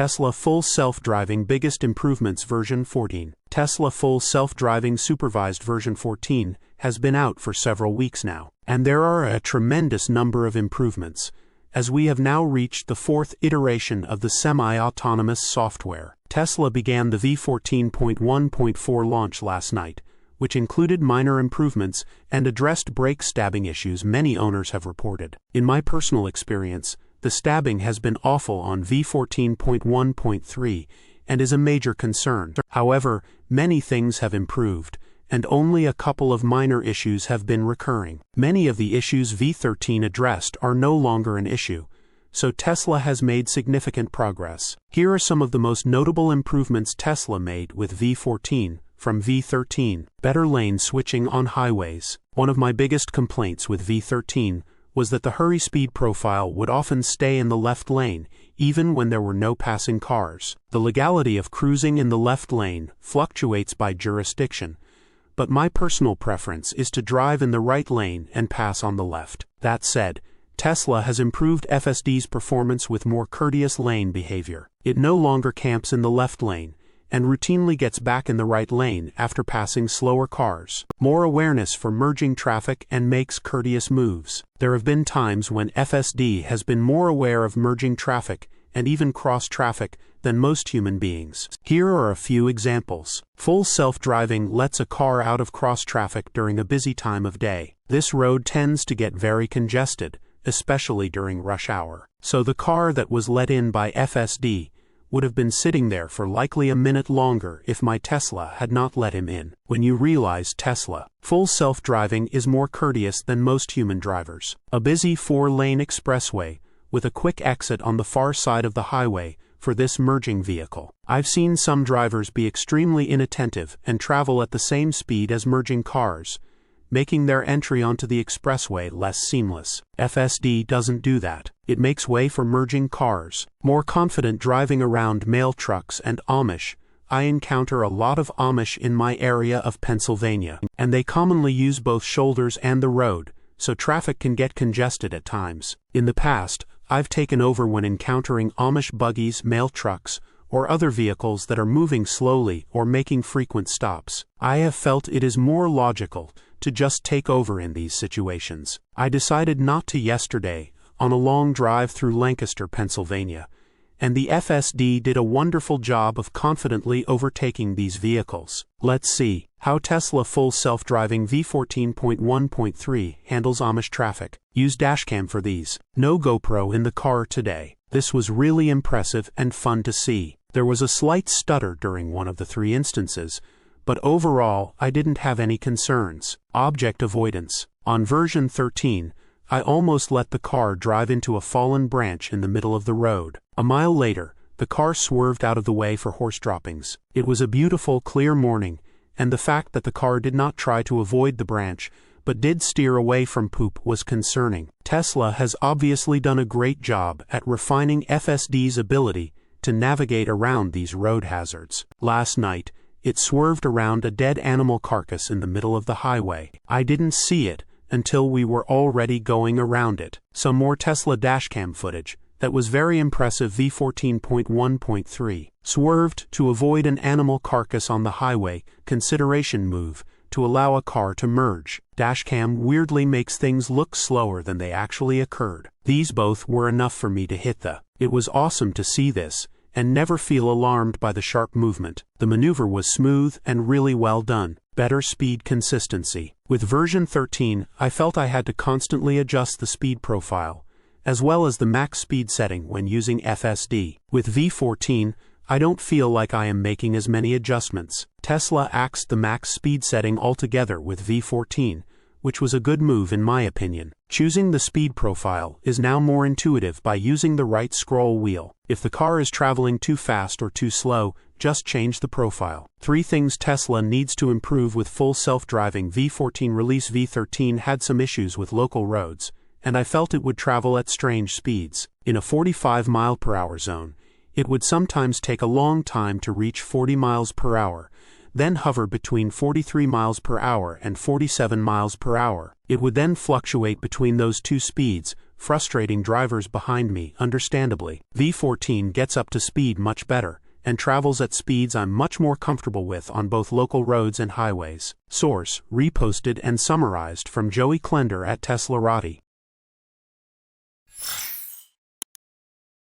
Tesla Full Self-Driving Biggest Improvements version 14. Tesla Full Self-Driving Supervised version 14 has been out for several weeks now, and there are a tremendous number of improvements, as we have now reached the fourth iteration of the semi-autonomous software. Tesla began the v14.1.4 launch last night, which included minor improvements and addressed brake stabbing issues many owners have reported. In my personal experience, the stabbing has been awful on v14.1.3 and is a major concern. However, many things have improved, and only a couple of minor issues have been recurring. Many of the issues v13 addressed are no longer an issue, so Tesla has made significant progress. Here are some of the most notable improvements Tesla made with v14 from v13. Better lane switching on highways. One of my biggest complaints with v13 was that the hurry speed profile would often stay in the left lane, even when there were no passing cars. The legality of cruising in the left lane fluctuates by jurisdiction, but my personal preference is to drive in the right lane and pass on the left. That said, Tesla has improved FSD's performance with more courteous lane behavior. It no longer camps in the left lane, and routinely gets back in the right lane after passing slower cars. More awareness for merging traffic and makes courteous moves. There have been times when FSD has been more aware of merging traffic and even cross traffic than most human beings. Here are a few examples. Full self-driving lets a car out of cross traffic during a busy time of day. This road tends to get very congested, especially during rush hour. So the car that was let in by FSD would have been sitting there for likely a minute longer if my Tesla had not let him in. When you realize Tesla full self-driving is more courteous than most human drivers. A busy 4-lane expressway with a quick exit on the far side of the highway for this merging vehicle. I've seen some drivers be extremely inattentive and travel at the same speed as merging cars, making their entry onto the expressway less seamless. FSD doesn't do that. It makes way for merging cars. More confident driving around mail trucks and Amish. I encounter a lot of Amish in my area of Pennsylvania, and they commonly use both shoulders and the road, so traffic can get congested at times. In the past, I've taken over when encountering Amish buggies, mail trucks, or other vehicles that are moving slowly or making frequent stops. I have felt it is more logical to just take over in these situations. I decided not to yesterday on a long drive through Lancaster, Pennsylvania, and the FSD did a wonderful job of confidently overtaking these vehicles. Let's see how Tesla Full Self-Driving v14.1.3 handles Amish traffic. Use dashcam for these. No GoPro in the car today. This was really impressive and fun to see. There was a slight stutter during one of the 3 instances, but overall I didn't have any concerns. Object avoidance. On version 13, I almost let the car drive into a fallen branch in the middle of the road. A mile later, the car swerved out of the way for horse droppings. It was a beautiful, clear morning, and the fact that the car did not try to avoid the branch, but did steer away from poop was concerning. Tesla has obviously done a great job at refining FSD's ability to navigate around these road hazards. Last night, it swerved around a dead animal carcass in the middle of the highway. I didn't see it until we were already going around it. Some more Tesla dashcam footage. That was very impressive. v14.1.3. Swerved to avoid an animal carcass on the highway. Consideration move to allow a car to merge. Dashcam weirdly makes things look slower than they actually occurred. These both were enough for me to hit the. It was awesome to see this and never feel alarmed by the sharp movement. The maneuver was smooth and really well done. Better speed consistency. With version 13, I felt I had to constantly adjust the speed profile, as well as the max speed setting when using FSD. With v14, I don't feel like I am making as many adjustments. Tesla axed the max speed setting altogether with v14, which was a good move in my opinion. Choosing the speed profile is now more intuitive by using the right scroll wheel. If the car is traveling too fast or too slow, just change the profile. 3 things Tesla needs to improve with full self-driving v14 release. v13 had some issues with local roads, and I felt it would travel at strange speeds. In a 45 mph zone, it would sometimes take a long time to reach 40 miles per hour, then hover between 43 miles per hour and 47 miles per hour. It would then fluctuate between those two speeds frustrating drivers behind me, understandably. V14 gets up to speed much better, and travels at speeds I'm much more comfortable with on both local roads and highways. Source: reposted and summarized from Joey Klender at teslarati.